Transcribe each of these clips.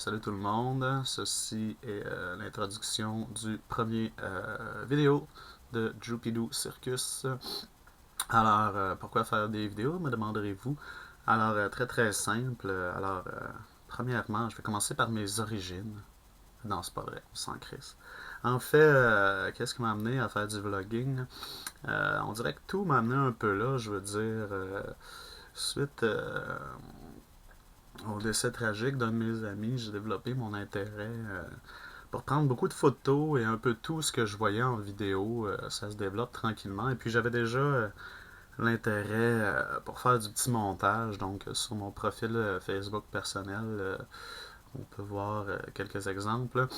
salut tout le monde, ceci est l'introduction du premier vidéo de Jupidoo Circus. Alors, pourquoi faire des vidéos, me demanderez-vous? Alors, très simple. Premièrement, je vais commencer par mes origines. Non, c'est pas vrai, on s'en crisse. En fait, qu'est-ce qui m'a amené à faire du vlogging? On dirait que tout m'a amené un peu là, je veux dire, suite au décès tragique d'un de mes amis, j'ai développé mon intérêt pour prendre beaucoup de photos et un peu tout ce que je voyais en vidéo. Ça se développe tranquillement. Et puis j'avais déjà l'intérêt pour faire du petit montage. Donc sur mon profil Facebook personnel, on peut voir quelques exemples.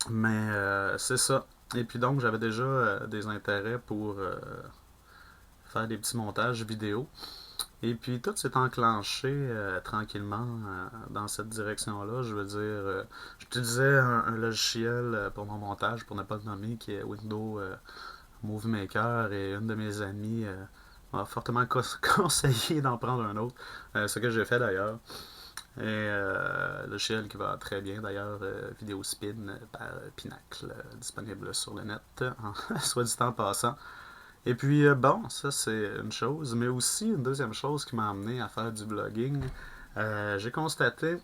Mais c'est ça. Et puis donc j'avais déjà des intérêts pour faire des petits montages vidéo. Et puis tout s'est enclenché tranquillement dans cette direction-là. Je veux dire, j'utilisais un logiciel pour mon montage, pour ne pas le nommer, qui est Windows Movie Maker, et une de mes amies m'a fortement conseillé d'en prendre un autre, ce que j'ai fait d'ailleurs. Et logiciel qui va très bien d'ailleurs, Vidéospin par Pinacle, disponible sur le net, soit dit en passant. Et puis, bon, ça c'est une chose, mais aussi une deuxième chose qui m'a amené à faire du vlogging. J'ai constaté,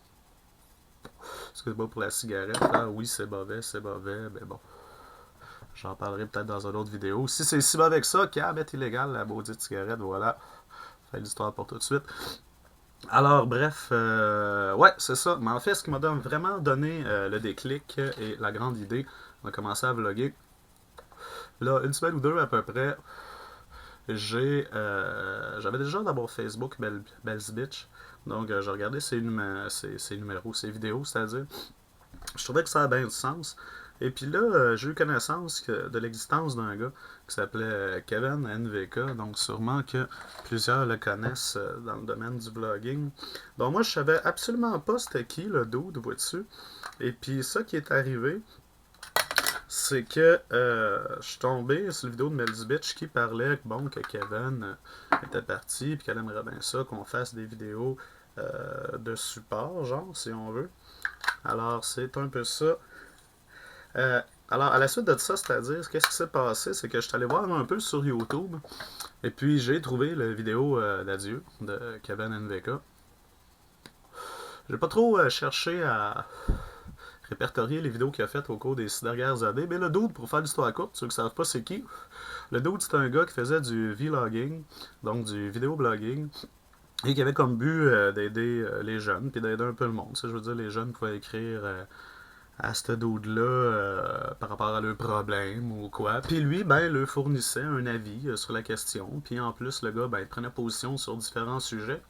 excusez-moi pour la cigarette, ah oui, c'est mauvais, mais bon, j'en parlerai peut-être dans une autre vidéo. Si c'est si mauvais que ça, cab est illégal, la maudite cigarette, voilà, fait l'histoire pour tout de suite. Alors, bref, ouais, c'est ça. Mais en fait, ce qui m'a vraiment donné le déclic et la grande idée, on a commencé à vlogger. Là, une semaine ou deux à peu près, j'avais déjà dans mon Facebook Bells Bitch. Donc, je regardais ses numéros, ses vidéos, c'est-à-dire. Je trouvais que ça avait bien du sens. Et puis là, j'ai eu connaissance de l'existence d'un gars qui s'appelait Kevin NVK. Donc, sûrement que plusieurs le connaissent dans le domaine du vlogging. Donc, moi, je savais absolument pas c'était qui le dude, vois-tu. Et puis, ça qui est arrivé, c'est que je suis tombé sur la vidéo de Melzy Bitch qui parlait bon, que Kevin était parti et qu'elle aimerait bien ça qu'on fasse des vidéos de support, genre, si on veut. Alors, c'est un peu ça. Alors, à la suite de ça, c'est-à-dire, qu'est-ce qui s'est passé? C'est que je suis allé voir un peu sur YouTube et puis j'ai trouvé la vidéo d'adieu de Kevin NVK. J'ai pas trop cherché à répertorier les vidéos qu'il a faites au cours des 6 dernières années. Mais le dude, pour faire l'histoire courte, ceux qui ne savent pas c'est qui, le dude c'est un gars qui faisait du vlogging, donc du vidéoblogging, et qui avait comme but d'aider les jeunes, puis d'aider un peu le monde. Ça, je veux dire, les jeunes pouvaient écrire à ce dude-là par rapport à leurs problèmes ou quoi. Puis lui, ben, leur fournissait un avis sur la question. Puis en plus, le gars, ben, il prenait position sur différents sujets.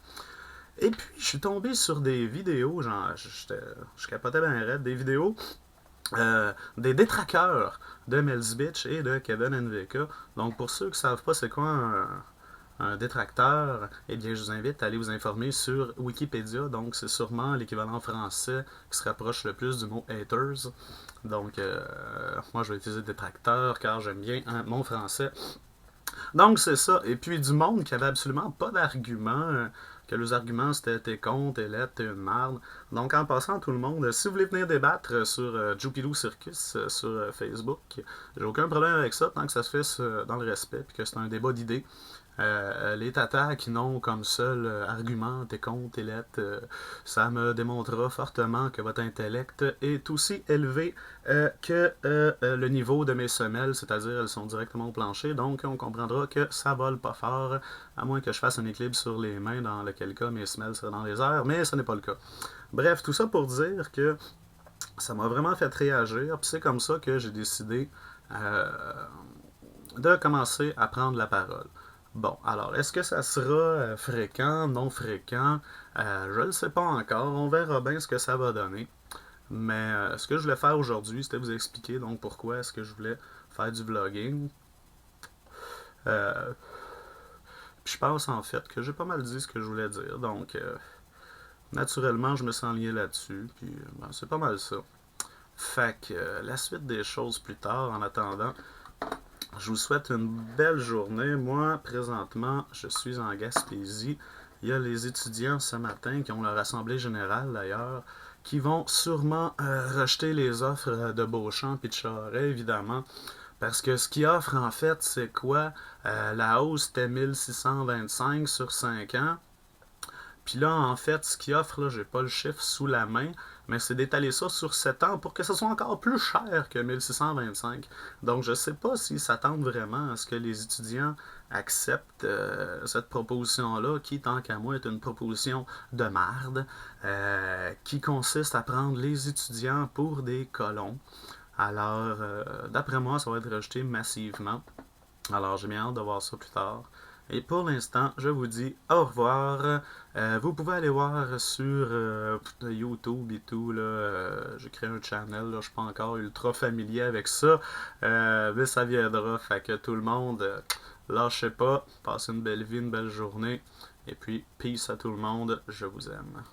Et puis, je suis tombé sur des vidéos, genre, je capotais bien raide, des vidéos des détraqueurs de Melzy Bitch et de Kevin NVK. Donc, pour ceux qui ne savent pas c'est quoi un détracteur, eh bien, je vous invite à aller vous informer sur Wikipédia. Donc, c'est sûrement l'équivalent français qui se rapproche le plus du mot haters. Donc, moi, je vais utiliser détracteur car j'aime bien mon français. Donc, c'est ça. Et puis, du monde qui avait absolument pas d'arguments, que les arguments c'était t'es con, t'es laid, t'es une merde. Donc, en passant, tout le monde, si vous voulez venir débattre sur Jupidoo Circus sur Facebook, j'ai aucun problème avec ça tant que ça se fait dans le respect et que c'est un débat d'idées. Les tatas qui n'ont comme seul argument t'es con, t'es lettre, ça me démontrera fortement que votre intellect est aussi élevé que le niveau de mes semelles, c'est-à-dire elles sont directement au plancher, donc on comprendra que ça vole pas fort, à moins que je fasse un équilibre sur les mains, dans lequel cas mes semelles seraient dans les airs, mais ce n'est pas le cas. Bref, tout ça pour dire que ça m'a vraiment fait réagir, puis c'est comme ça que j'ai décidé de commencer à prendre la parole. Bon, alors, est-ce que ça sera fréquent, non fréquent? Je ne le sais pas encore. On verra bien ce que ça va donner. Mais ce que je voulais faire aujourd'hui, c'était vous expliquer donc pourquoi est-ce que je voulais faire du vlogging. Euh, Puis je pense en fait que j'ai pas mal dit ce que je voulais dire. Donc, naturellement, je me sens lié là-dessus. Puis, ben, c'est pas mal ça. Fait que la suite des choses plus tard, en attendant, je vous souhaite une belle journée. Moi, présentement, je suis en Gaspésie Il y a les étudiants ce matin qui ont leur assemblée générale d'ailleurs, qui vont sûrement rejeter les offres de Beauchamp et de Charest, évidemment. Parce que ce qu'ils offrent en fait, c'est quoi? La hausse était 1625 sur 5 ans. Puis là, en fait, ce qu'ils offrent, là, j'ai pas le chiffre sous la main, mais c'est d'étaler ça sur 7 ans pour que ce soit encore plus cher que 1625. Donc, je sais pas s'ils s'attendent vraiment à ce que les étudiants acceptent cette proposition-là, qui, tant qu'à moi, est une proposition de marde, qui consiste à prendre les étudiants pour des colons. Alors, d'après moi, ça va être rejeté massivement. Alors, j'ai bien hâte de voir ça plus tard. Et pour l'instant, je vous dis au revoir. Vous pouvez aller voir sur YouTube et tout. Là, j'ai créé un channel. Là, je suis pas encore ultra familier avec ça. Mais ça viendra. Fait que tout le monde, lâchez pas. Passez une belle vie, une belle journée. Et puis, peace à tout le monde. Je vous aime.